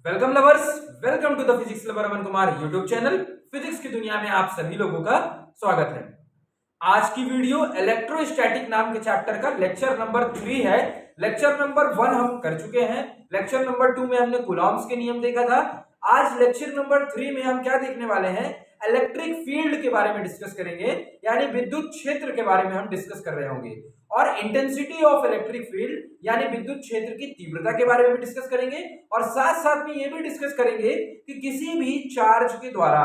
Welcome lovers, welcome to the physics lover Aman Kumar YouTube channel. Physics की दुनिया में आप सभी लोगों का स्वागत है। आज की वीडियो इलेक्ट्रोस्टैटिक नाम के चैप्टर का लेक्चर नंबर 3 है। लेक्चर नंबर 1 हम कर चुके हैं। लेक्चर नंबर 2 में हमने कूलॉम्स के नियम देखा था। आज लेक्चर नंबर 3 में हम क्या देखने वाले हैं, इलेक्ट्रिक फील्ड के बारे में डिस्कस करेंगे, यानी विद्युत क्षेत्र के बारे में हम डिस्कस कर रहे होंगे। और इंटेंसिटी ऑफ इलेक्ट्रिक फील्ड यानी विद्युत क्षेत्र की तीव्रता के बारे में भी डिस्कस करेंगे। और साथ साथ में ये भी डिस्कस करेंगे कि किसी भी चार्ज के द्वारा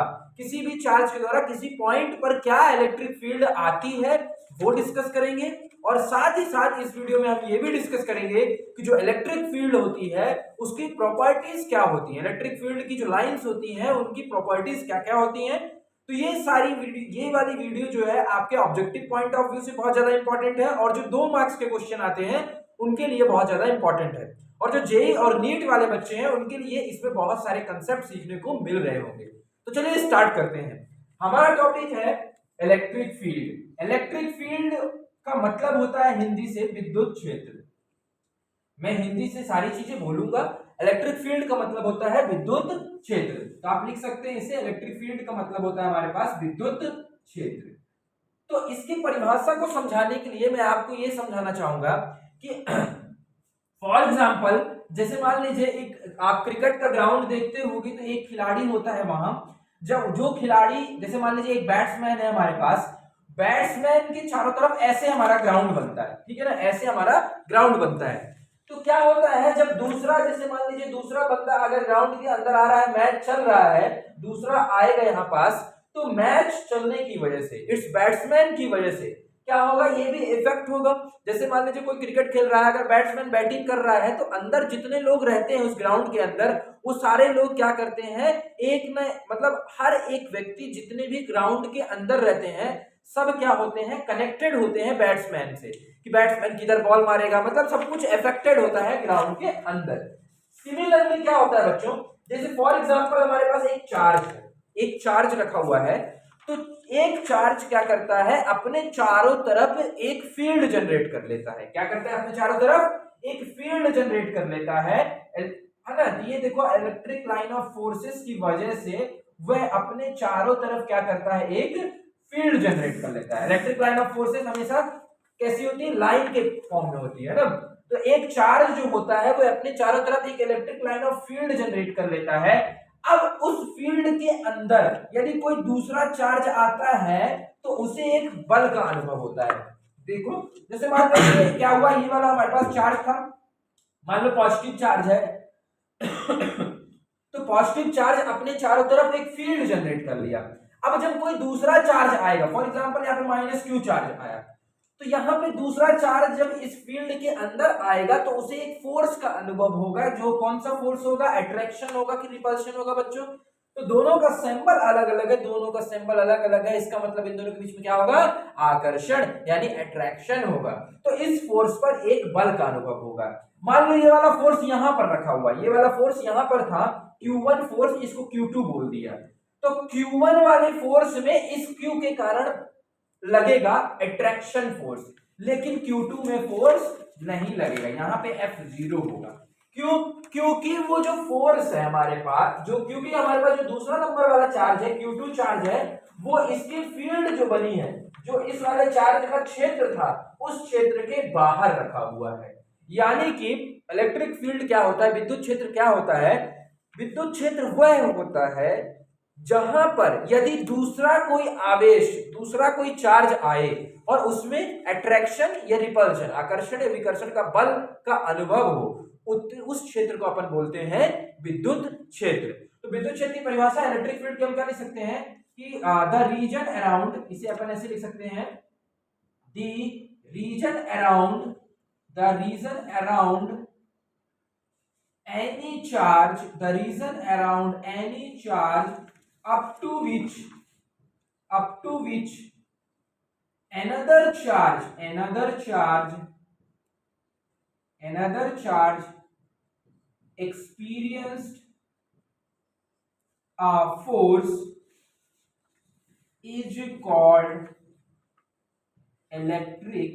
किसी पॉइंट पर क्या इलेक्ट्रिक फील्ड आती है वो डिस्कस करेंगे। और साथ ही साथ इस वीडियो में हम ये भी डिस्कस करेंगे कि जो इलेक्ट्रिक फील्ड होती है उसकी प्रॉपर्टीज क्या होती है, इलेक्ट्रिक फील्ड की जो लाइंस होती हैं उनकी प्रॉपर्टीज क्या क्या होती हैं। तो ये वाली वीडियो जो है आपके ऑब्जेक्टिव पॉइंट ऑफ व्यू से बहुत ज्यादा इंपॉर्टेंट है और जो 2 मार्क्स के क्वेश्चन आते हैं उनके लिए बहुत ज्यादा इंपॉर्टेंट है। और जो जेई और नीट वाले बच्चे हैं उनके लिए इसमें बहुत सारे कंसेप्ट सीखने को मिल रहे होंगे। तो चलिए स्टार्ट करते हैं। हमारा टॉपिक है इलेक्ट्रिक फील्ड। इलेक्ट्रिक फील्ड का मतलब होता है हिंदी से विद्युत क्षेत्र। मैं हिंदी से सारी चीजें बोलूंगा। इलेक्ट्रिक फील्ड का मतलब होता है विद्युत क्षेत्र, तो आप लिख सकते हैं इसे इलेक्ट्रिक फील्ड का मतलब होता है हमारे पास विद्युत क्षेत्र। तो इसकी परिभाषा को समझाने के लिए मैं आपको यह समझाना चाहूंगा कि फॉर एग्जांपल जैसे मान लीजिए एक आप क्रिकेट का ग्राउंड देखते होंगे तो एक खिलाड़ी होता है वहां। जब जो खिलाड़ी जैसे मान लीजिए एक बैट्समैन है हमारे पास, बैट्समैन के चारों तरफ ऐसे हमारा ग्राउंड बनता है, ठीक है ना, ऐसे हमारा ग्राउंड बनता है। तो क्या होता है जब दूसरा जैसे मान लीजिए दूसरा बंदा अगर ग्राउंड के अंदर आ रहा है, मैच चल रहा है, दूसरा आएगा यहाँ पास, तो मैच चलने की वजह से इट्स बैट्समैन की वजह से क्या होगा, ये भी इफेक्ट होगा। जैसे मान लीजिए कोई क्रिकेट खेल रहा है, अगर बैट्समैन बैटिंग कर रहा है तो अंदर जितने लोग रहते हैं उस ग्राउंड के अंदर वो सारे लोग क्या करते हैं, एक न मतलब हर एक व्यक्ति जितने भी ग्राउंड के अंदर रहते हैं सब क्या होते हैं, कनेक्टेड होते हैं बैट्समैन से, कि बैट्समैन किधर बॉल मारेगा, मतलब सब कुछ अफेक्टेड होता है ग्राउंड के अंदर। सिमिलरली क्या होता है बच्चों, जैसे फॉर एग्जांपल हमारे पास एक चार्ज रखा हुआ है, तो एक चार्ज क्या करता है, अपने चारों तरफ एक फील्ड जनरेट कर लेता है। क्या करता है, अपने चारों तरफ एक फील्ड जनरेट कर लेता है ना। ये देखो इलेक्ट्रिक लाइन ऑफ फोर्सेस की वजह से वह अपने चारों तरफ क्या करता है, एक फील्ड जनरेट कर लेता है। इलेक्ट्रिक लाइन ऑफ फोर्सेस हमेशा कैसी होती है, लाइन के फॉर्म में होती है ना। तो एक चार्ज जो होता है वो अपने चारों तरफ एक electric line of field generate कर लेता है। अब उस फील्ड के अंदर यदि कोई दूसरा चार्ज आता है तो उसे एक बल का अनुभव होता है। देखो जैसे मान लो क्या हुआ, ये वाला हमारे पास चार्ज था, मान लो पॉजिटिव चार्ज है तो पॉजिटिव चार्ज अपने चारों तरफ एक फील्ड जनरेट कर लिया। अब जब कोई दूसरा चार्ज आएगा, फॉर एग्जांपल यहाँ पे -q चार्ज आया, तो यहाँ पे दूसरा चार्ज जब इस फील्ड के अंदर आएगा तो उसे एक फोर्स का अनुभव होगा। जो कौन सा फोर्स होगा, अट्रैक्शन होगा कि रिपल्शन होगा बच्चों। तो दोनों का सिंबल अलग अलग है, दोनों का सिंबल अलग अलग है, इसका मतलब इन दोनों के बीच में क्या होगा, आकर्षण यानी अट्रैक्शन होगा। तो इस फोर्स पर एक बल का अनुभव होगा। मान लो ये वाला फोर्स यहां पर रखा हुआ, ये वाला फोर्स यहां पर था Q1 फोर्स, इसको Q2 बोल दिया। तो Q1 वाले फोर्स में इस Q के कारण लगेगा अट्रैक्शन फोर्स, लेकिन Q2 में फोर्स नहीं लगेगा, यहाँ पे F0 होगा। क्यों, क्योंकि वो जो फोर्स है हमारे पास, क्योंकि हमारे पास जो दूसरा नंबर वाला चार्ज है Q2 चार्ज है, वो इसकी फील्ड जो बनी है, जो इस वाले चार्ज का क्षेत्र था उस क्षेत्र के बाहर रखा हुआ है। यानी कि इलेक्ट्रिक फील्ड क्या होता है, विद्युत क्षेत्र क्या होता है, विद्युत क्षेत्र वह होता है जहां पर यदि दूसरा कोई चार्ज आए और उसमें अट्रैक्शन या रिपल्शन, आकर्षण या विकर्षण का बल का अनुभव हो, उस क्षेत्र को अपन बोलते हैं विद्युत क्षेत्र। तो विद्युत क्षेत्र की परिभाषा इलेक्ट्रिक फील्ड की हम क्या लिख सकते हैं कि द रीजन अराउंड, इसे अपन ऐसे लिख सकते हैं, the region around any charge, the region around any charge up to which another charge experienced a force is called electric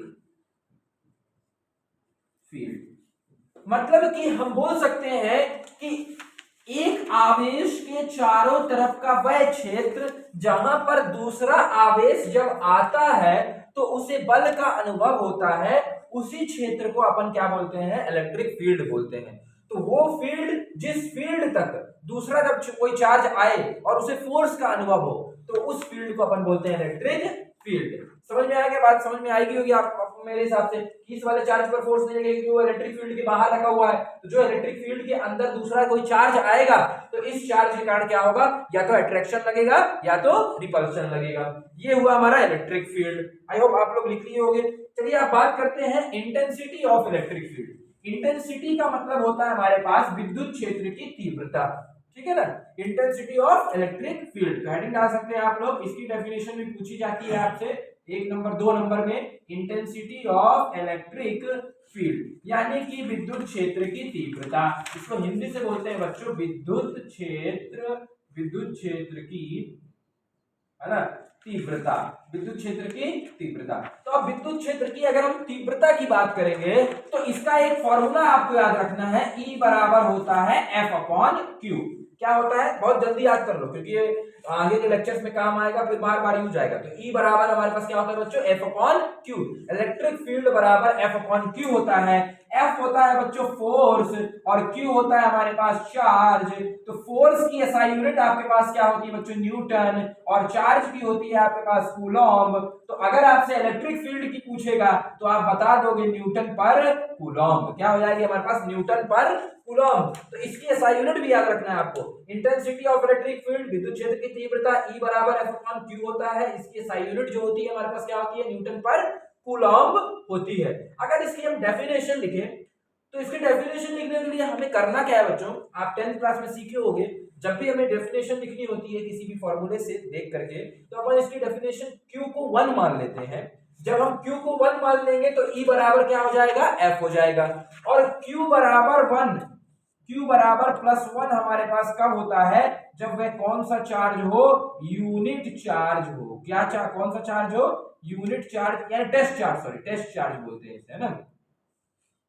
field। मतलब कि हम बोल सकते हैं कि एक आवेश के चारों तरफ का वह क्षेत्र जहां पर दूसरा आवेश जब आता है तो उसे बल का अनुभव होता है, उसी क्षेत्र को अपन क्या बोलते हैं, इलेक्ट्रिक फील्ड बोलते हैं। तो वो फील्ड, जिस फील्ड तक दूसरा जब कोई चार्ज आए और उसे फोर्स का अनुभव हो, तो उस फील्ड को अपन बोलते हैं इलेक्ट्रिक फील्ड। समझ में आ गया बात? समझ में आएगी होगी आपको मेरे हिसाब से कि इस वाले चार्ज पर फोर्स नहीं लगेगा क्योंकि वो इलेक्ट्रिक फील्ड के बाहर रखा हुआ है। तो जो इलेक्ट्रिक फील्ड के अंदर दूसरा कोई चार्ज आएगा तो इस चार्ज के कारण क्या होगा, या तो अट्रैक्शन लगेगा या तो रिपल्शन लगेगा। ये हुआ हमारा इलेक्ट्रिक फील्ड। आई होप आप लोग लिख लिए होंगे। चलिए आप बात करते हैं intensity of electric field. Intensity का मतलब होता है हमारे पास विद्युत क्षेत्र की तीव्रता, ठीक है ना। इंटेंसिटी ऑफ इलेक्ट्रिक फील्ड का हेडिंग डाल सकते हैं आप लोग। इसकी डेफिनेशन भी पूछी जाती है आपसे 1 नंबर 2 नंबर में, इंटेंसिटी ऑफ इलेक्ट्रिक फील्ड यानी कि विद्युत क्षेत्र की तीव्रता। इसको हिंदी से बोलते हैं बच्चों विद्युत क्षेत्र की, है ना, तीव्रता, विद्युत क्षेत्र की तीव्रता। तो अब विद्युत क्षेत्र की अगर हम तीव्रता की बात करेंगे तो इसका एक फॉर्मूला आपको याद रखना है, E बराबर होता है F/Q। क्या होता है, बहुत जल्दी याद कर लो क्योंकि ये आगे के लेक्चर्स में काम आएगा, फिर बार बार यूज आएगा। तो E बराबर हमारे पास क्या होता है बच्चों, F/Q। इलेक्ट्रिक फील्ड बराबर F/Q होता है। F होता है बच्चों फोर्स और Q होता है हमारे पास चार्ज। तो फोर्स की एसआई यूनिट आपके पास क्या होती है बच्चों, न्यूटन, और चार्ज की होती है आपके पास कूलॉम्ब। तो अगर आपसे इलेक्ट्रिक फील्ड की पूछेगा तो आप बता दोगे न्यूटन पर कूलॉम्ब। क्या हो जाएगी हमारे पास, न्यूटन पर कूलॉम्ब। तो इसकी एसआई यूनिट भी याद रखना है आपको। इंटेंसिटी ऑफ इलेक्ट्रिक फील्ड, विद्युत क्षेत्र की तीव्रता, E बराबर F/Q होता है। इसकी एसआई यूनिट जो होती है हमारे पास क्या होती है, न्यूटन पर कूलॉम्ब होती है। अगर इसकी हम डेफिनेशन लिखें तो इसकी डेफिनेशन लिखने के लिए हमें करना क्या है बच्चों, आप 10th क्लास में सीखे होंगे, जब भी हमें डेफिनेशन लिखनी होती है किसी भी फॉर्मूले से देख करके तो अपन इसकी डेफिनेशन Q को 1 मान लेते हैं। जब हम Q को 1 मान लेंगे तो E बराबर क्या हो जाएगा, F हो जाएगा। और Q बराबर 1, Q बराबर +1 हमारे पास कब होता है, जब वह कौन सा चार्ज हो, यूनिट चार्ज हो। क्या चार्ज, कौन सा चार्ज हो, यूनिट चार्ज या test charge, sorry test charge बोलते हैं इसे, है ना।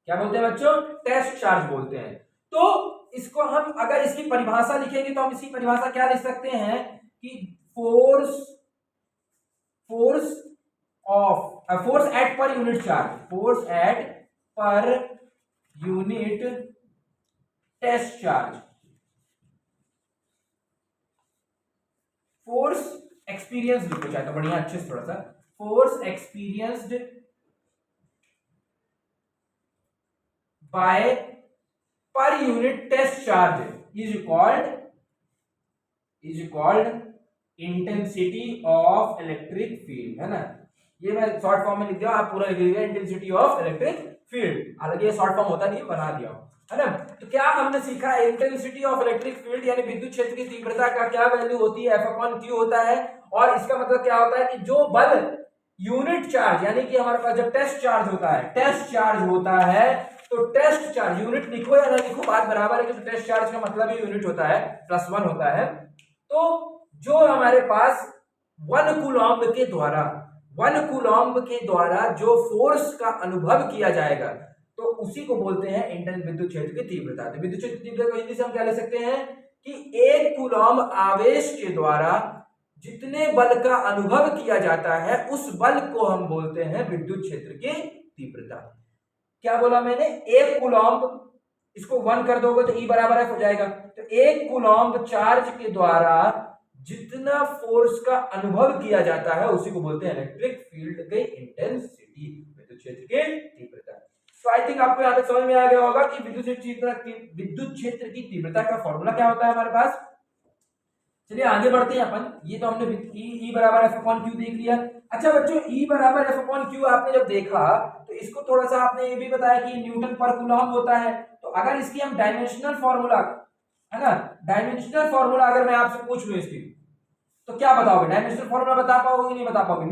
क्या बोलते हैं बच्चों, टेस्ट चार्ज बोलते हैं। तो इसको हम अगर इसकी परिभाषा लिखेंगे तो हम इसकी परिभाषा क्या लिख सकते हैं कि force at per unit charge, force at per unit test charge. Force experience लिखो चाहे तो बढ़िया अच्छे से, थोड़ा सा force experienced by per unit test charge is called intensity of electric field, है ना। ये मैं शॉर्ट फॉर्म में लिख दिया, आप पूरा लिख लीजिएगा इंटेंसिटी ऑफ इलेक्ट्रिक फील्ड। हालांकि ये शॉर्ट फॉर्म होता नहीं, बना दिया, है ना। तो क्या हमने सीखा, इंटेंसिटी ऑफ इलेक्ट्रिक फील्ड यानी विद्युत क्षेत्र की तीव्रता का क्या वैल्यू होती है, F/Q होता है। और इसका मतलब क्या होता है कि जो बल यूनिट चार्ज यानी कि हमारे पास जब टेस्ट चार्ज होता है, टेस्ट चार्ज होता है तो टेस्ट चार्ज, यूनिट लिखो या ना लिखो बात बराबर है कि टेस्ट चार्ज का मतलब ही यूनिट होता है, +1 होता है। तो जो हमारे पास 1 कूलॉम्ब के द्वारा जो फोर्स का अनुभव किया जाएगा तो उसी को बोलते हैं इंटेंस विद्युत क्षेत्र की तीव्रता। तो विद्युत क्षेत्र की तीव्रता को हिंदी से हम क्या ले सकते हैं कि 1 कूलॉम्ब आवेश के द्वारा जितने बल का अनुभव किया जाता है उस बल को हम बोलते हैं विद्युत क्षेत्र की तीव्रता। क्या बोला मैंने, 1 कूलॉम्ब, इसको 1 कर दोगे तो E बराबर F हो जाएगा। तो 1 कूलॉम्ब चार्ज के द्वारा जितना फोर्स का अनुभव किया जाता है उसी को बोलते हैं इलेक्ट्रिक फील्ड की इंटेंसिटी, विद्युत क्षेत्र की तीव्रता। तो आई थिंक आपको यहाँ तक समझ में आ गया होगा कि विद्युत क्षेत्र की तीव्रता का फॉर्मूला क्या होता है हमारे पास। चलिए आगे बढ़ते हैं अपन। ये तो हमने E बराबर F/Q देख लिया। अच्छा बच्चों, E बराबर F/Q आपने जब देखा तो इसको थोड़ा सा आपने ये भी बताया कि न्यूटन पर कूलॉम्ब होता है। तो अगर इसकी हम डायमेंशनल फॉर्मूला, है ना, डायमेंशनल फॉर्मूला अगर मैं आपसे पूछ लूं इसकी तो क्या बताओगे, डायमेंशनल फॉर्मूला बता पाओगे नहीं बता पाओगे।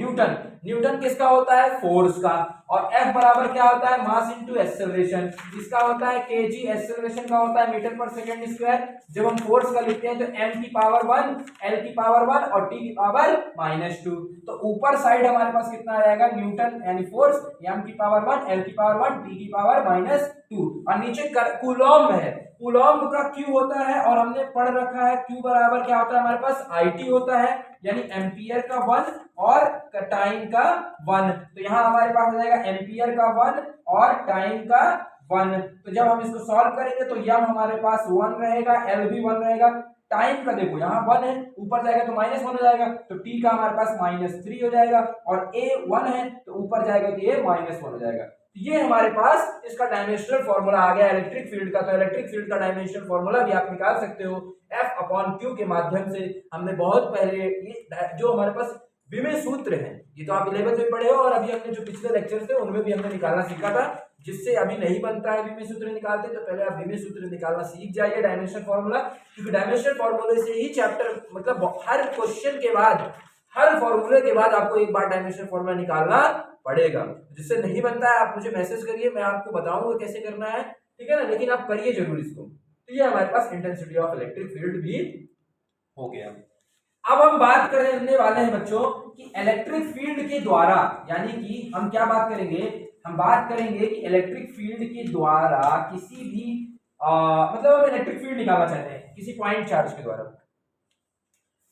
न्यूटन किसका होता है, फोर्स का। और F बराबर क्या होता है, मास इनटू एक्सेलरेशन। इसका होता है kg, एक्सेलरेशन का होता है मीटर पर सेकंड स्क्वायर। जब हम फोर्स का लिखते हैं तो m की पावर 1, l की पावर 1 और t की पावर -2। तो ऊपर साइड हमारे पास कितना आ जाएगा, न्यूटन यानी फोर्स, m की पावर 1, l की पावर 1, t की पावर -2 और नीचे कूलॉम्ब है। कूलॉम्ब का Q होता है और हमने पढ़ रखा है Q बराबर क्या होता है हमारे पास IT होता है, यानी एम्पियर का 1 और टाइम का 1। तो यहाँ हमारे पास हो जाएगा एम्पियर का 1 और टाइम का 1। तो जब हम इसको सॉल्व करेंगे तो यम हमारे पास 1 रहेगा, एल भी 1 रहेगा। टाइम का देखो यहाँ 1 है, ऊपर जाएगा तो -1 हो जाएगा, तो टी का हमारे पास -3 हो जाएगा, और ए 1 है तो ऊपर जाएगा तो ये -1 हो जाएगा। ये हमारे पास इसका डायमेंशनल फॉर्मूला आ गया इलेक्ट्रिक फील्ड का। तो इलेक्ट्रिक फील्ड का डायमेंशनल फॉर्मूला भी आप निकाल सकते हो F/Q के माध्यम से। हमने बहुत पहले ये जो हमारे पास विमेय सूत्र है, ये तो आप 11th में पढ़े हो, और अभी हमने जो पिछले लेक्चर थे उनमें भी हमने निकालना सीखा था। जिससे अभी नहीं बनता है विमेय सूत्र निकालते, तो पहले आप विमेय सूत्र निकालना सीख जाइए, डायमेंशनल फॉर्मूला। क्योंकि डायमेंशनल फॉर्मूले से ही चैप्टर मतलब हर क्वेश्चन के बाद, हर फॉर्मूले के बाद आपको एक बार डायमेंशनल फॉर्मूला निकालना पड़ेगा। जिससे नहीं बनता है आप मुझे मैसेज करिए, मैं आपको बताऊंगा कैसे करना है, ठीक है ना, लेकिन आप करिए जरूर इसको। तो ये हमारे पास इंटेंसिटी ऑफ इलेक्ट्रिक फील्ड भी हो गया। अब हम बात करने वाले हैं बच्चों कि इलेक्ट्रिक फील्ड के द्वारा, यानी कि हम क्या बात करेंगे, हम बात करेंगे कि इलेक्ट्रिक फील्ड के द्वारा किसी भी मतलब हम इलेक्ट्रिक फील्ड निकालना चाहते हैं किसी पॉइंट चार्ज के द्वारा।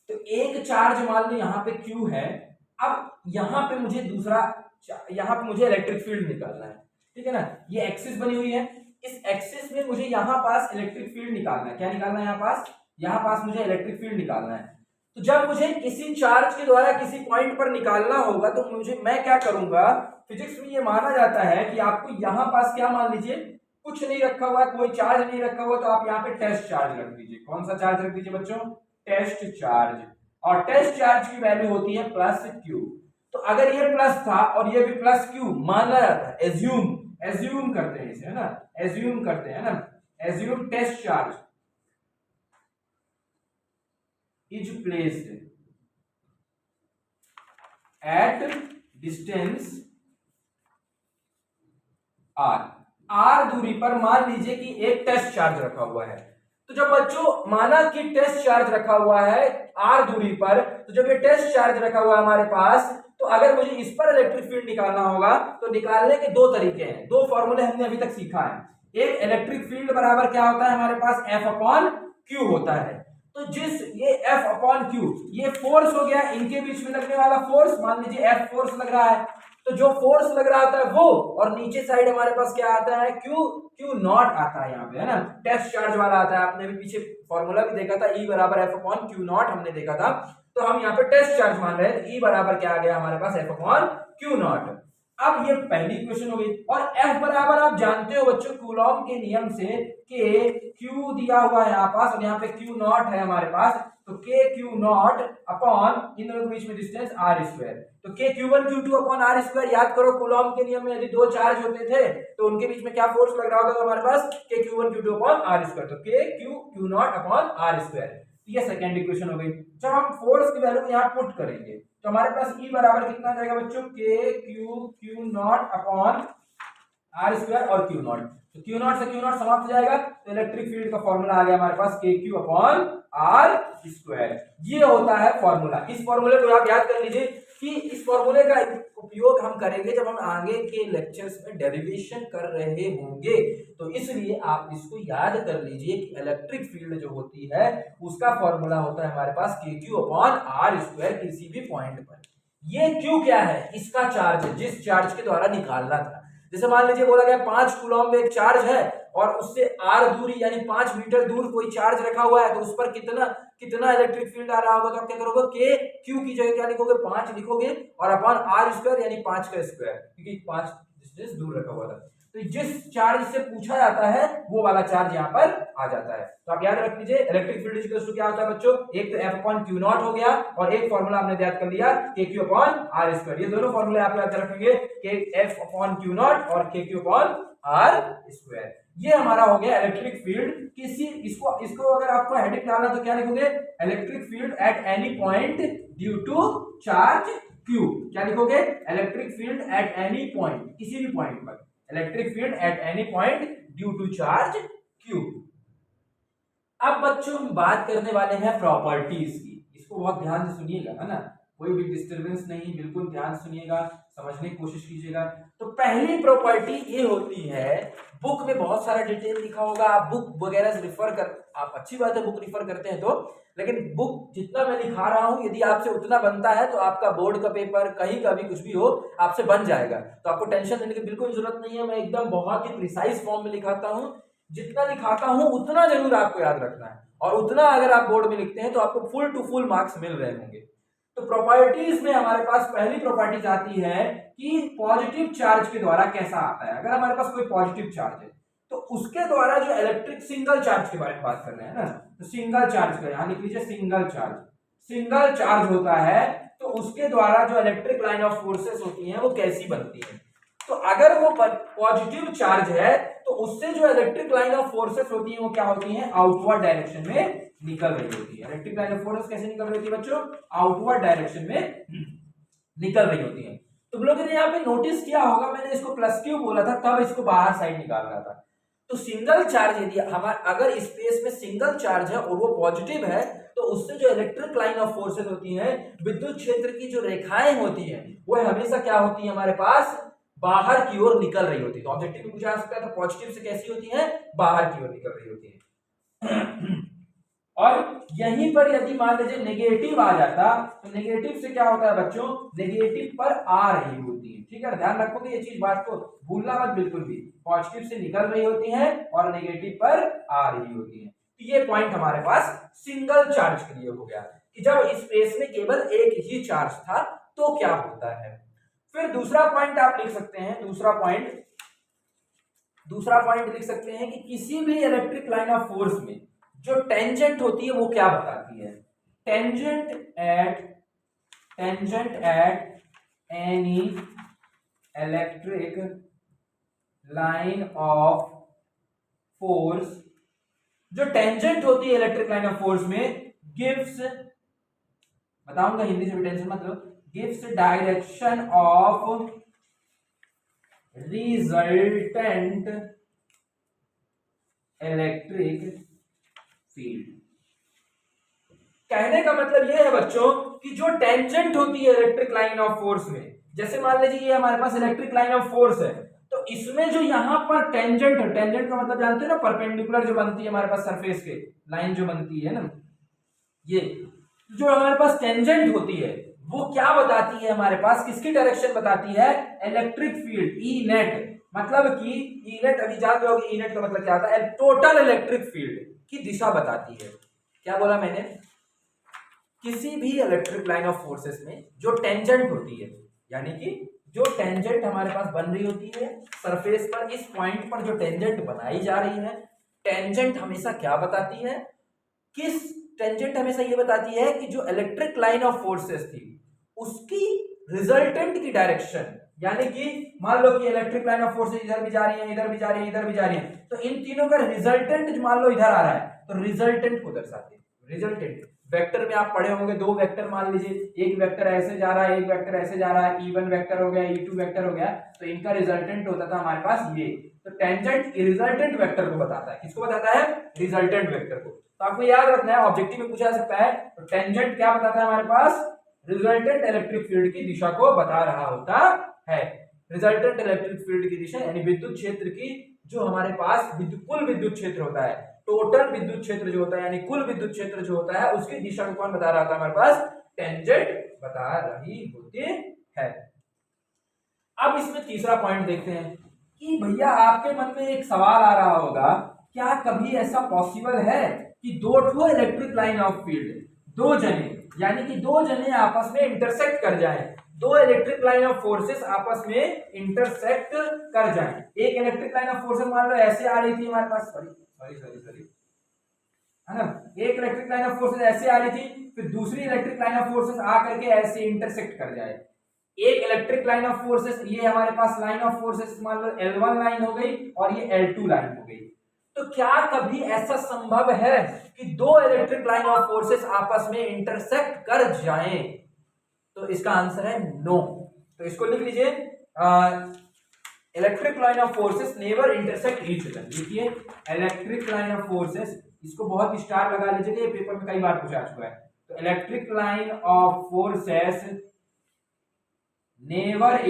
तो एक चार्ज मान लो यहाँ पे Q है, अब यहाँ पे मुझे दूसरा, यहाँ पे मुझे इलेक्ट्रिक फील्ड निकालना है, ठीक है ना। ये एक्सिस बनी हुई है, इस एक्सिस में मुझे यहाँ पास इलेक्ट्रिक फील्ड निकालना है। क्या निकालना है यहाँ पास मुझे इलेक्ट्रिक फील्ड निकालना है। तो जब मुझे किसी चार्ज के द्वारा किसी पॉइंट पर निकालना होगा तो मैं क्या करूंगा, फिजिक्स में ये माना जाता है कि आपको यहाँ पास क्या मान लीजिए, कुछ नहीं रखा हुआ है, कोई चार्ज नहीं रखा हुआ, तो आप यहाँ पे टेस्ट चार्ज रख दीजिए। कौन सा चार्ज रख दीजिए बच्चों, टेस्ट चार्ज। और टेस्ट चार्ज की वैल्यू होती है +Q। तो अगर ये प्लस था और ये भी +Q माना जाता है, एज्यूम करते हैं इसे, है ना, एज्यूम करते हैं ना, assume test charge is placed at distance r दूरी पर। मान लीजिए कि एक टेस्ट चार्ज रखा हुआ है। तो जब बच्चों माना कि टेस्ट चार्ज रखा हुआ है r दूरी पर, तो जब ये टेस्ट चार्ज रखा हुआ है हमारे पास, तो अगर मुझे इस पर इलेक्ट्रिक फील्ड निकालना होगा तो निकालने के दो तरीके हैं, दो फॉर्मूले हमने अभी तक सीखा है। एक इलेक्ट्रिक फील्ड बराबर क्या होता है हमारे पास, F/Q होता है। तो जिस ये F/Q ये फोर्स हो गया, इनके बीच में लगने वाला फोर्स, मान लीजिए F फोर्स लग रहा है, तो जो फोर्स लग रहा होता है वो, और नीचे साइड हमारे पास क्या आता है, Q0 आता है यहाँ पे, है ना, टेस्ट चार्ज वाला आता है। आपने भी पीछे फॉर्मूला भी देखा था, E बराबर F/Q0 हमने देखा था। तो हम यहाँ पे टेस्ट चार्ज मान रहे हैं, तो E बराबर क्या आ गया हमारे पास, F/Q0। अब ये पहली इक्वेशन हो गई। और F बराबर आप जानते हो बच्चों कूलॉम के नियम से कि Q दिया हुआ है यहाँ पास और यहाँ पे Q0 है हमारे पास, तो KQ0 अपॉन इन दोनों के बीच में डिस्टेंस r²। तो KQ1 Q2 अपॉन r²। याद करो कूलॉम के नियम में यदि दो चार्ज होते थे तो उनके बीच में क्या फोर्स लग रहा होता था हमारे पास, KQ1 Q2 अपॉन r²। तो KQ0 अपॉन r²। ये सेकेंड इक्वेशन हो गई। जब हम फोर्स की वैल्यू यहाँ पुट करेंगे तो हमारे पास E बराबर कितना जाएगा बच्चों, KQ0 अपॉन r² और Q0। तो Q0 से Q0 समाप्त हो जाएगा, तो इलेक्ट्रिक फील्ड का फॉर्मूला आ गया हमारे पास KQ अपॉन r²। ये होता है फॉर्मूला। इस फॉर्मूले को आप याद कर लीजिए कि इस फॉर्मूले का उपयोग हम करेंगे जब हम आगे के लेक्चर्स में डेरिवेशन कर रहे होंगे। तो इसलिए आप इसको याद कर लीजिए कि इलेक्ट्रिक फील्ड जो होती है उसका फॉर्मूला होता है हमारे पास KQ अपॉन r² किसी भी पॉइंट पर। ये Q क्या है, इसका चार्ज है, जिस चार्ज के द्वारा निकालना था। जैसे मान लीजिए बोला गया 5 कूलॉम में एक चार्ज है और उससे r दूरी यानी 5 मीटर दूर कोई चार्ज रखा हुआ है, तो उस पर कितना इलेक्ट्रिक फील्ड आ रहा होगा, तो आप क्या करोगे, KQ की जगह क्या लिखोगे, 5 लिखोगे और अपॉन r² यानी 5 का स्क्वायर, क्योंकि 5 डिस्टेंस दूर रखा हुआ था। तो जिस चार्ज से पूछा जाता है वो वाला चार्ज यहाँ पर आ जाता है। तो आप याद रख लीजिए इलेक्ट्रिक फील्ड इक्वल टू क्या होता है बच्चों, एक तो F/Q0 हो गया और एक फॉर्मूला हमने याद कर लिया KQ अपॉन r²। ये दोनों फॉर्मूले आप याद रखेंगे, F/Q0 और KQ अपॉन r²। ये हमारा हो गया इलेक्ट्रिक फील्ड। इसको अगर आपको हेडिंग डालना तो क्या लिखोगे, electric field at any point due to charge Q। क्या लिखोगे, electric field at any point, किसी भी पॉइंट पर, electric field at any point due to charge Q। अब बच्चों हम बात करने वाले हैं प्रॉपर्टीज की, इसको बहुत ध्यान से सुनिएगा, है ना। कोई भी डिस्टरबेंस नहीं, बिल्कुल ध्यान सुनिएगा, समझने की कोशिश कीजिएगा। तो पहली प्रॉपर्टी ये होती है, बुक में बहुत सारा डिटेल लिखा होगा, आप बुक वगैरह से रिफर कर, आप अच्छी बात है बुक रिफर करते हैं तो, लेकिन बुक जितना मैं लिखा रहा हूं यदि आपसे उतना बनता है तो आपका बोर्ड का पेपर कहीं का भी कुछ भी हो आपसे बन जाएगा। तो आपको टेंशन लेने की बिल्कुल जरूरत नहीं है, मैं एकदम बहुत ही प्रिसाइज फॉर्म में लिखाता हूं, जितना लिखाता हूं उतना जरूर आपको याद रखना है, और उतना अगर आप बोर्ड में लिखते हैं तो आपको फुल टू फुल मार्क्स मिल रहे होंगे। तो प्रॉपर्टीज में हमारे पास पहली प्रॉपर्टीज आती है कि पॉजिटिव चार्ज के द्वारा कैसा आता है। अगर हमारे पास कोई पॉजिटिव चार्ज है तो उसके द्वारा जो इलेक्ट्रिक सिंगल चार्ज के बारे में बात कर रहे हैं ना, तो सिंगल चार्ज का यहां लिख लीजिए, सिंगल चार्ज होता है तो उसके द्वारा जो इलेक्ट्रिक लाइन ऑफ फोर्सेस होती हैं वो कैसी बनती है। तो अगर वो पॉजिटिव चार्ज है तो उससे जो इलेक्ट्रिक लाइन ऑफ फोर्सेस होती हैं वो क्या होती हैं, आउटवर्ड डायरेक्शन में निकल रही होती है। इलेक्ट्रिक लाइन ऑफ फोर्सेस कैसे निकल रही होती है बच्चों, आउटवर्ड डायरेक्शन में निकल रही होती है। तुम लोगों ने यहाँ पे नोटिस किया होगा, मैंने इसको प्लस क्यू बोला था तब इसको बाहर साइड निकाल रहा था। तो सिंगल चार्ज यदि हमारा अगर स्पेस में सिंगल चार्ज है और वो पॉजिटिव है तो उससे जो इलेक्ट्रिक लाइन ऑफ फोर्सेस होती हैं, विद्युत क्षेत्र की जो रेखाएं होती हैं वो हमेशा क्या होती है, हमारे पास बाहर की ओर निकल रही होती है। तो ऑब्जेक्टिव में पूछा जा सकता है तो पॉजिटिव से कैसी होती है, बाहर की ओर निकल रही होती है। और यहीं पर यदि मान लीजिए नेगेटिव आ जाता तो नेगेटिव से क्या होता है बच्चों, नेगेटिव पर आ रही होती है। ठीक है, ध्यान रखोगे ये चीज, बात को भूलना मत बिल्कुल भी, पॉजिटिव से निकल रही होती है और नेगेटिव पर आ रही होती है। तो ये पॉइंट हमारे पास सिंगल चार्ज के लिए हो गया कि जब स्पेस में केवल एक ही चार्ज था तो क्या होता है। फिर दूसरा पॉइंट आप लिख सकते हैं, दूसरा पॉइंट लिख सकते हैं कि किसी भी इलेक्ट्रिक लाइन ऑफ फोर्स में जो टेंजेंट होती है वो क्या बताती है, tangent at any electric line of force, जो टेंजेंट होती है इलेक्ट्रिक लाइन ऑफ फोर्स में गिव्स, बताऊंगा हिंदी से भी टेंशन मत लो, gives direction of resultant electric field. कहने का मतलब यह है बच्चों कि जो टेंजेंट होती है इलेक्ट्रिक लाइन ऑफ फोर्स में, जैसे मान लीजिए ये हमारे पास इलेक्ट्रिक लाइन ऑफ फोर्स है तो इसमें जो यहां पर टेंजेंट है, टेंजेंट का मतलब जानते हो ना, परपेंडिकुलर जो बनती है हमारे पास सरफेस के, लाइन जो बनती है ना, ये जो हमारे पास टेंजेंट होती है वो क्या बताती है, हमारे पास किसकी डायरेक्शन बताती है, इलेक्ट्रिक फील्ड, ई नेट। मतलब कि ई नेट अभी जान लोगे, ई नेट का मतलब क्या होता है, टोटल इलेक्ट्रिक फील्ड की दिशा बताती है। क्या बोला मैंने, किसी भी इलेक्ट्रिक लाइन ऑफ फोर्सेस में जो टेंजेंट होती है, यानी कि जो टेंजेंट हमारे पास बन रही होती है सरफेस पर, इस पॉइंट पर जो टेंजेंट बनाई जा रही है, टेंजेंट हमेशा क्या बताती है, टेंजेंट हमेशा ये बताती है कि जो इलेक्ट्रिक लाइन ऑफ फोर्सेस थी उसकी रिजल्टेंट की डायरेक्शन, यानी कि मान लो कि इलेक्ट्रिक लाइन ऑफ फोर्सेस इधर भी जा रही है, इधर भी जा रही है, इधर भी जा रही है, तो इन तीनों का रिजल्टेंट मान लो इधर आ रहा है तो रिजल्टेंट को दर्शाते हैं। रिजल्टेंट वेक्टर में आप पढ़े होंगे, दो वेक्टर मान लीजिए, एक वेक्टर ऐसे जा रहा है, एक वेक्टर ऐसे जा रहा है, E1 वेक्टर हो गया, E2 वेक्टर हो गया, तो इनका रिजल्टेंट होता था हमारे पास ये। तो टेंजेंट रिजल्टेंट वेक्टर को बताता है, किसको बताता है, रिजल्टेंट वेक्टर को। तो आपको याद रखना है, ऑब्जेक्टिव में पूछा जा सकता है, तो टेंजेंट क्या बताता है हमारे पास, रिजल्टेंट इलेक्ट्रिक फील्ड की दिशा को बता रहा होता है। रिजल्टेंट इलेक्ट्रिक फील्ड की दिशा यानी विद्युत क्षेत्र की, जो हमारे पास कुल विद्युत क्षेत्र होता है, टोटल विद्युत क्षेत्र जो होता है, यानी कुल विद्युत क्षेत्र जो होता है उसकी दिशा को कौन बता रहा होता है, हमारे पास टेंजेंट बता रही होती है। अब इसमें तीसरा पॉइंट देखते हैं कि भैया आपके मन में एक सवाल आ रहा होगा, क्या कभी ऐसा पॉसिबल है कि दो ठो इलेक्ट्रिक लाइन ऑफ फील्ड, दो जने, यानी कि दो जने आपस में इंटरसेक्ट कर जाएं, दो इलेक्ट्रिक लाइन ऑफ फोर्सेस आपस में इंटरसेक्ट कर जाएं। एक इलेक्ट्रिक लाइन ऑफ फोर्सेस मान लो ऐसे आ रही थी हमारे पास, सॉरी है ना, एक इलेक्ट्रिक लाइन ऑफ फोर्सेस ऐसे आ रही थी, फिर दूसरी इलेक्ट्रिक लाइन ऑफ फोर्सेस आ करके ऐसे इंटरसेक्ट कर जाए। एक इलेक्ट्रिक लाइन ऑफ फोर्सेस, ये हमारे पास लाइन ऑफ फोर्सेस मान लो L1 लाइन हो गई और ये L2 लाइन हो गई। तो क्या कभी ऐसा संभव है कि दो इलेक्ट्रिक लाइन ऑफ फोर्सेस आपस में इंटरसेक्ट कर जाएं? तो इसका आंसर है नो। तो इसको लिख लीजिए, electric line of forces never intersect each other. देखिए इलेक्ट्रिक लाइन ऑफ फोर्सेस, इसको बहुत स्टार लगा लीजिए, ये पेपर में कई बार पूछा चुका है। तो electric line of forces never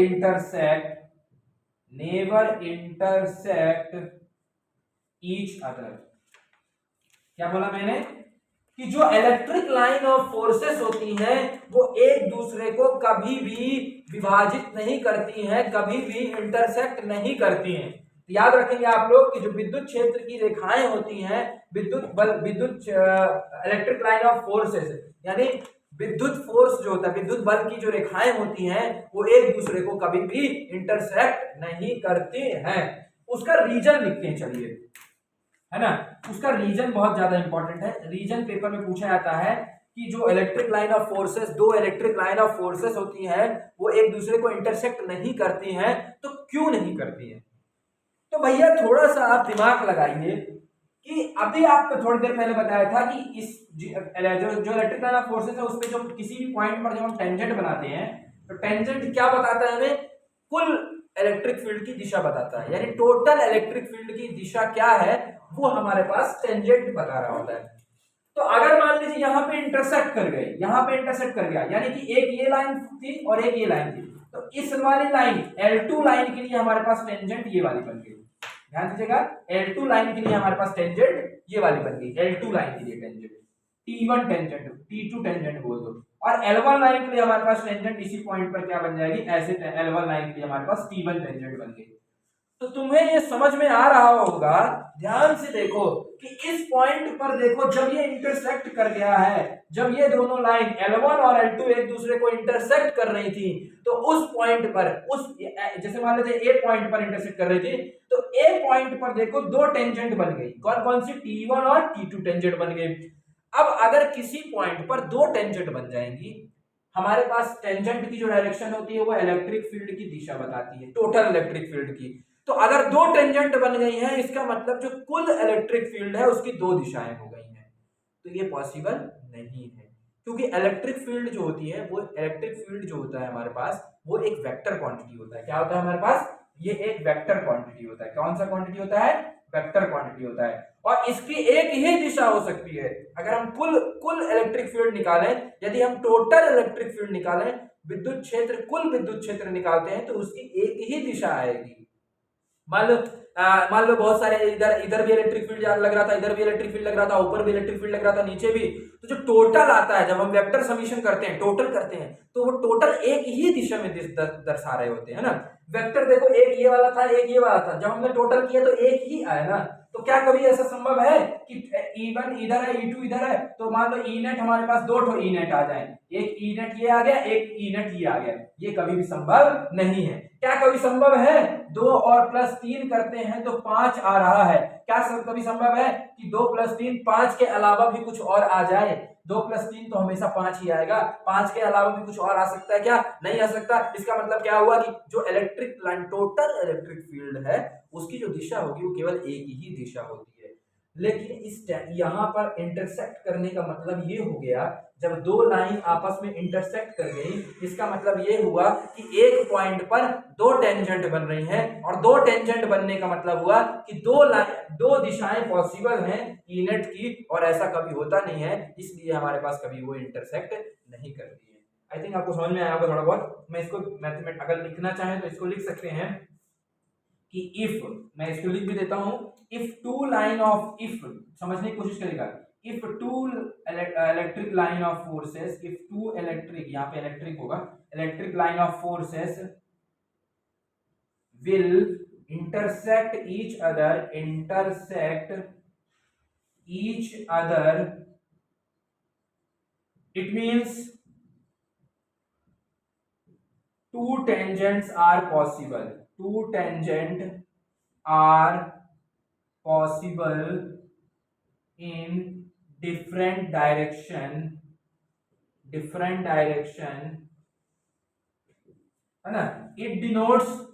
intersect each other. क्या बोला मैंने कि जो इलेक्ट्रिक लाइन ऑफ फोर्सेस होती हैं वो एक दूसरे को कभी भी विभाजित नहीं करती हैं, कभी भी इंटरसेक्ट नहीं करती हैं। तो याद रखेंगे आप लोग कि जो विद्युत क्षेत्र की रेखाएं होती हैं, विद्युत इलेक्ट्रिक लाइन ऑफ फोर्सेस यानी विद्युत फोर्स जो होता है, विद्युत बल की जो रेखाएं होती हैं वो एक दूसरे को कभी भी इंटरसेक्ट नहीं करती हैं। उसका रीजन लिखते हैं, चलिए, है ना। उसका रीजन बहुत ज्यादा इंपॉर्टेंट है। रीजन पेपर में पूछा जाता है कि जो इलेक्ट्रिक लाइन ऑफ फोर्सेस, दो इलेक्ट्रिक लाइन ऑफ फोर्सेस होती हैं वो एक दूसरे को इंटरसेक्ट नहीं करती हैं, तो क्यों नहीं करती हैं? तो भैया थोड़ा सा आप दिमाग लगाइए कि अभी आपको थोड़ी देर पहले बताया था कि इस जो इलेक्ट्रिक लाइन ऑफ फोर्सेस है उस पे जो किसी भी पॉइंट पर जब हम टेंजेंट बनाते हैं तो टेंजेंट क्या बताता है हमें? कुल इलेक्ट्रिक फील्ड की दिशा बताता है, यानी टोटल इलेक्ट्रिक फील्ड की दिशा क्या है वो हमारे पास टेंजेंट बता रहा होता है। तो अगर मान लीजिए यहाँ पे इंटरसेक्ट कर गए, यहाँ पे इंटरसेक्ट कर गया, यानी कि एक ये लाइन थी और एक ये लाइन थी, तो इस वाली लाइन L2 लाइन के लिए हमारे पास टेंजेंट ये वाली बन गई। ध्यान दीजिएगा, L2 लाइन के लिए हमारे पास टेंजेंट ये वाली बन गई, L2 लाइन के लिए tangent, T1 tangent, T2 tangent बोल दो, और L1 लाइन के लिए हमारे पास टेंजेंट इसी पॉइंट पर क्या बन जाएगी, ऐसे L1 लाइन के लिए हमारे पास T1 टेंजेंट बन गई। तो तुम्हें ये समझ में आ रहा होगा, ध्यान से देखो कि इस पॉइंट पर देखो, जब ये इंटरसेक्ट कर गया है, जब ये दोनों लाइन L1 और L2 एक दूसरे को इंटरसेक्ट कर रही थी, तो उस पॉइंट पर, उस जैसे मान लेते ए पॉइंट पर इंटरसेक्ट कर रही थी, तो ए पॉइंट पर देखो दो टेंजेंट बन गई। कौन कौन सी? T1 और T2 टेंजेंट बन गई। अब अगर किसी पॉइंट पर दो टेंजेंट बन जाएंगी, हमारे पास टेंजेंट की जो डायरेक्शन होती है वो इलेक्ट्रिक फील्ड की दिशा बताती है, टोटल इलेक्ट्रिक फील्ड की। तो अगर दो टेंजेंट बन गई हैं, इसका मतलब जो कुल इलेक्ट्रिक फील्ड है उसकी दो दिशाएं हो गई हैं। तो ये पॉसिबल नहीं है, क्योंकि इलेक्ट्रिक फील्ड जो होती है, वो इलेक्ट्रिक फील्ड जो होता है हमारे पास, वो एक वेक्टर क्वांटिटी होता है। क्या होता है हमारे पास? ये एक वेक्टर क्वांटिटी होता है। कौन सा क्वांटिटी होता है? वेक्टर क्वांटिटी होता है। और इसकी एक ही दिशा हो सकती है। अगर हम कुल इलेक्ट्रिक फील्ड निकालें, यदि हम टोटल इलेक्ट्रिक फील्ड निकालें, विद्युत क्षेत्र, कुल विद्युत क्षेत्र निकालते हैं, तो उसकी एक ही दिशा आएगी। मान लो बहुत सारे इधर भी इलेक्ट्रिक फील्ड लग रहा था, इधर भी इलेक्ट्रिक फील्ड लग रहा था, ऊपर भी इलेक्ट्रिक फील्ड लग रहा था, नीचे भी। तो जो टोटल आता है, जब हम वेक्टर समीशन करते हैं, टोटल करते हैं, तो वो टोटल एक ही दिशा में दर्शा रहे होते हैं ना। वेक्टर देखो, एक ये वाला था, एक ये वाला था, जब हमने टोटल किया तो एक ही आया ना। तो क्या कभी ऐसा संभव है कि E1 इधर है, E2 इधर है, तो मान लो E नेट हमारे पास दो ठो E नेट आ जाए, एक E नेट ये आ गया, एक E नेट ये आ गया? ये कभी भी संभव नहीं है। क्या कभी संभव है? 2 और +3 करते हैं तो 5 आ रहा है। क्या कभी संभव है कि 2 + 3 5 के अलावा भी कुछ और आ जाए? 2 + 3 तो हमेशा 5 ही आएगा, 5 के अलावा भी कुछ और आ सकता है क्या? नहीं आ सकता। इसका मतलब क्या हुआ कि जो electric line, total electric field है, उसकी जो दिशा होगी वो केवल एक ही दिशा होती है। लेकिन इस यहाँ पर इंटरसेक्ट करने का मतलब ये हो गया, जब दो लाइन आपस में इंटरसेक्ट कर गई, इसका मतलब ये हुआ कि एक पॉइंट पर दो टेंजेंट बन रही हैं, और दो टेंजेंट बनने का मतलब हुआ कि दो दिशाएं पॉसिबल हैं ई नेट की, और ऐसा कभी होता नहीं है, इसलिए हमारे पास कभी वो इंटरसेक्ट नहीं करती है। आई थिंक आपको समझ में आया होगा थोड़ा बहुत। मैं इसको मैथमेटिक्स अगर लिखना चाहें तो इसको लिख सकते हैं कि इफ, मैं इसको लिख भी देता हूं, if two line of, if समझने की कोशिश करेगा, if two electric line of forces, if two electric, यहाँ पे इलेक्ट्रिक होगा, electric line of forces will intersect each other, it means two tangents are possible, two tangents are possible in different direction, है ना। it denotes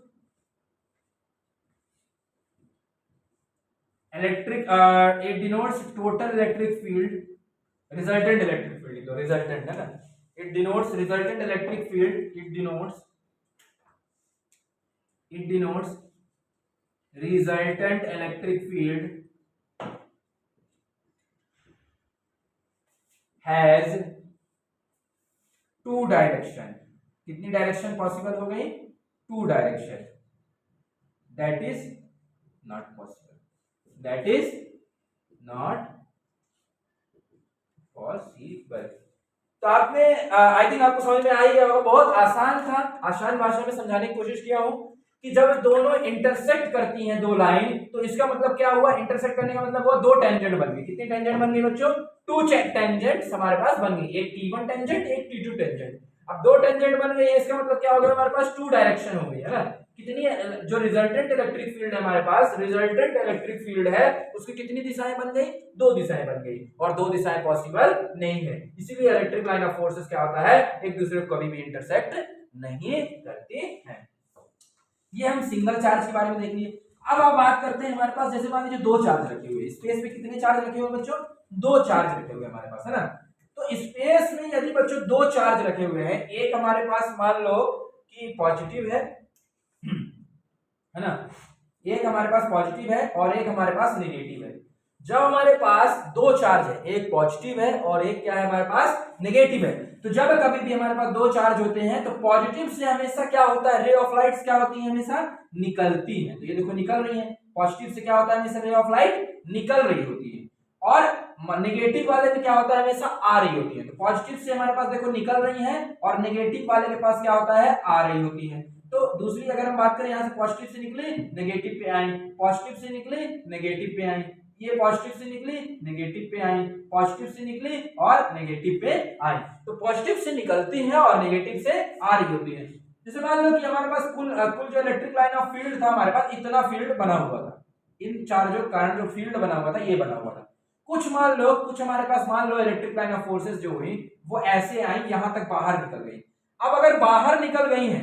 it denotes total electric field, resultant electric field, तो resultant है ना, it denotes resultant electric field, it denotes resultant electric field has two direction, कितनी direction possible हो गई? Two direction, that is not possible, that is not possible. तो आपने I think आपको समझ में आ ही गया होगा, बहुत आसान था, आसान भाषा में समझाने की कोशिश किया हूं कि जब दोनों इंटरसेक्ट करती हैं दो लाइन, तो इसका मतलब क्या हुआ? इंटरसेक्ट करने का मतलब हुआ दो टेंजेंट बन गई। कितनी टेंजेंट बन गई बच्चों? टू टेंजेंट्स हमारे पास बन गई, एक T1 टेंजेंट, एक T2 टेंजेंट। अब दो टेंजेंट बन गई है, इसका मतलब क्या हो गया? हमारे पास टू डायरेक्शन हो गई है ना। कितनी जो रिजल्टेंट इलेक्ट्रिक फील्ड है हमारे पास, रिजल्टेंट इलेक्ट्रिक फील्ड है, उसकी कितनी दिशाएं बन गई? दो दिशाएं बन गई, और दो दिशाएं पॉसिबल नहीं है। इसीलिए इलेक्ट्रिक लाइन ऑफ फोर्सेस क्या होता है? एक दूसरे को कभी भी इंटरसेक्ट नहीं करते हैं। ये हम सिंगल चार्ज के बारे में देख लिए। अब आप बात करते हैं हमारे पास, जैसे मान लीजिए दो चार्ज रखे हुए, स्पेस में कितने चार्ज रखे हुए बच्चों? दो चार्ज रखे हुए हमारे पास, है ना। तो स्पेस में यदि बच्चों दो चार्ज रखे हुए हैं, एक हमारे पास मान लो कि पॉजिटिव है ना, एक हमारे पास पॉजिटिव है और एक हमारे पास नेगेटिव है। जब हमारे पास दो चार्ज है, एक पॉजिटिव है और एक क्या है हमारे पास? नेगेटिव है, तो जब कभी भी हमारे पास दो चार्ज होते हैं तो पॉजिटिव से हमेशा क्या होता है? रे ऑफ लाइट्स क्या होती है? हमेशा निकलती है। तो ये देखो निकल रही है, पॉजिटिव से क्या होता है? हमेशा रे ऑफ लाइट निकल रही होती है, और नेगेटिव वाले में क्या होता है? हमेशा आ रही होती है। तो पॉजिटिव से हमारे पास देखो निकल रही है, और नेगेटिव वाले के पास क्या होता है? आ रही होती है। तो दूसरी अगर हम बात करें, यहाँ से पॉजिटिव से निकली, नेगेटिव पे आई, पॉजिटिव से निकली, नेगेटिव पे आई, ये पॉजिटिव से निकली, नेगेटिव पे आई, पॉजिटिव से निकली और नेगेटिव पे आई। तो पॉजिटिव से निकलती है और नेगेटिव से आ रही होती है। जैसे मान लो कि हमारे पास कुल जो इलेक्ट्रिक लाइन ऑफ फील्ड था हमारे पास, इतना फील्ड बना हुआ था, इन चार्जों के कारण जो फील्ड बना हुआ था ये बना हुआ था। कुछ मान लो, कुछ हमारे पास मान लो इलेक्ट्रिक लाइन ऑफ फोर्सेस जो हुई वो ऐसे आई, यहां तक बाहर निकल गई। अब अगर बाहर निकल गई है,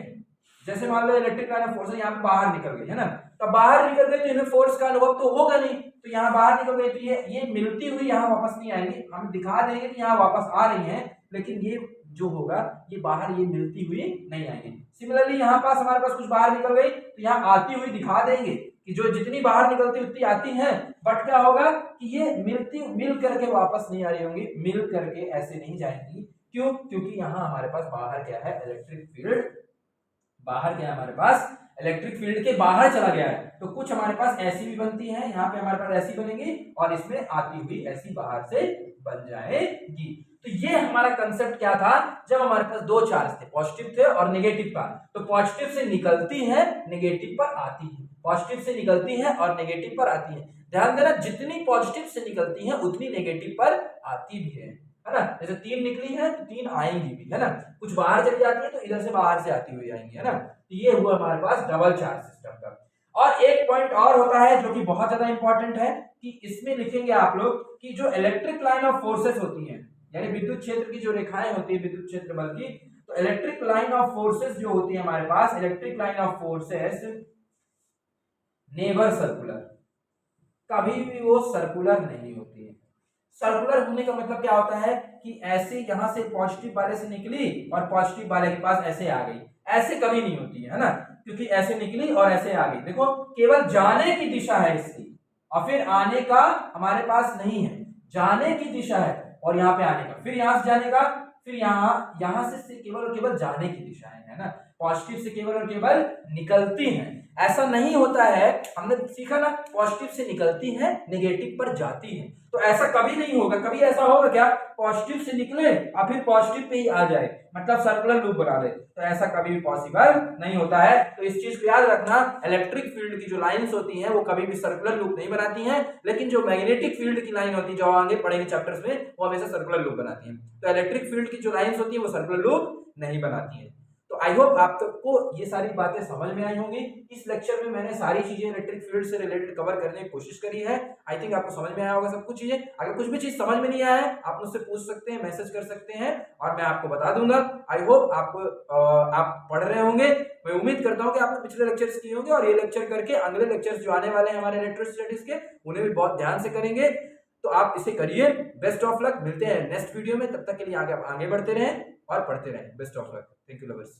जैसे मान लो इलेक्ट्रिक लाइन ऑफ फोर्स यहाँ पे बाहर निकल गई है ना, तो बाहर निकल गई तो इन्हें फोर्स का अनुभव तो होगा नहीं, तो यहाँ बाहर निकल गई तो ये मिलती हुई यहाँ वापस नहीं आएंगी। हम दिखा देंगे कि यहाँ वापस आ रही हैं, लेकिन ये जो होगा ये बाहर ये मिलती हुई नहीं आएंगी। सिमिलरली यहाँ पास हमारे पास कुछ बाहर निकल गई तो यहाँ आती हुई दिखा देंगे कि जो जितनी बाहर निकलती उतनी आती हैं, बट क्या होगा कि ये मिल करके वापस नहीं आ रही होंगी, मिल करके ऐसे नहीं जाएंगी। क्यों? क्योंकि यहाँ हमारे पास बाहर क्या है? इलेक्ट्रिक फील्ड बाहर क्या है हमारे पास? इलेक्ट्रिक फील्ड के बाहर चला गया है। तो कुछ हमारे पास ऐसी भी बनती है, यहाँ पे हमारे पास ऐसी बनेगी, और इसमें आती हुई ऐसी बाहर से बन जाएगी। तो ये हमारा कंसेप्ट क्या था? जब हमारे पास दो चार्ज थे, पॉजिटिव थे और नेगेटिव था, तो पॉजिटिव से निकलती है, नेगेटिव पर आती है, पॉजिटिव से निकलती है और नेगेटिव पर आती है। ध्यान देना, जितनी पॉजिटिव से निकलती है उतनी नेगेटिव पर आती भी है ना। जैसे 3 निकली है तो 3 आएंगी भी, है ना। कुछ बाहर चली जाती है तो इधर से बाहर से आती हुई आएंगी, है ना। तो ये हुआ हमारे पास डबल चार्ज सिस्टम का। और एक पॉइंट और होता है जो कि बहुत ज्यादा इंपॉर्टेंट है, कि इसमें लिखेंगे आप लोग कि जो इलेक्ट्रिक लाइन ऑफ फोर्सेस होती हैं, यानी विद्युत क्षेत्र की जो रेखाएं होती है, विद्युत क्षेत्र बल की, तो इलेक्ट्रिक लाइन ऑफ फोर्सेस जो होती है हमारे पास, electric line of forces never circular, कभी भी वो सर्कुलर नहीं होती है। सर्कुलर होने का मतलब क्या होता है कि ऐसे यहां से पॉजिटिव वाले से निकली और पॉजिटिव वाले के पास ऐसे आ गई, ऐसे कभी नहीं होती है ना, क्योंकि ऐसे निकली और ऐसे आ गई। देखो, केवल जाने की दिशा है इसकी, और फिर आने का हमारे पास नहीं है। जाने की दिशा है और यहाँ पे आने का, फिर यहाँ से जाने का, फिर यहाँ से केवल और केवल जाने की दिशा है ना। पॉजिटिव से केवल और केवल निकलती हैं, ऐसा नहीं होता है। हमने सीखा ना, पॉजिटिव से निकलती है, नेगेटिव पर जाती है। तो ऐसा कभी नहीं होगा। कभी ऐसा होगा क्या? पॉजिटिव से निकले और फिर पॉजिटिव पे ही आ जाए, मतलब सर्कुलर लूप बना दे, तो ऐसा कभी भी पॉसिबल नहीं होता है। तो इस चीज को याद रखना, इलेक्ट्रिक फील्ड की जो लाइंस होती हैं वो कभी भी सर्कुलर लूप नहीं बनाती हैं, लेकिन जो मैग्नेटिक फील्ड की लाइन होती है, जो आगे पढ़ेंगे चैप्टर्स में, वो हमेशा सर्कुलर लूप बनाती है। तो इलेक्ट्रिक फील्ड की जो लाइंस होती है वो सर्कुलर लूप नहीं बनाती है। तो आई होप आप सबको ये सारी बातें समझ में आई होंगी। इस लेक्चर में मैंने सारी चीजें इलेक्ट्रिक फील्ड से रिलेटेड कवर करने की कोशिश करी है। आई थिंक आपको समझ में आया होगा सब कुछ चीजें। अगर कुछ भी चीज समझ में नहीं आया है, आप मुझसे पूछ सकते हैं, मैसेज कर सकते हैं, और मैं आपको बता दूंगा। आई होप आप पढ़ रहे होंगे। मैं उम्मीद करता हूँ कि आपने पिछले लेक्चर्स किए होंगे, और ये लेक्चर करके अगले लेक्चर्स जो आने वाले हैं हमारे इलेक्ट्रोस्टैटिक्स के, उन्हें भी बहुत ध्यान से करेंगे। तो आप इसे करिए। बेस्ट ऑफ लक, मिलते हैं नेक्स्ट वीडियो में। तब तक के लिए आगे बढ़ते रहें और पढ़ते रहें। Best of luck. Thank you lovers.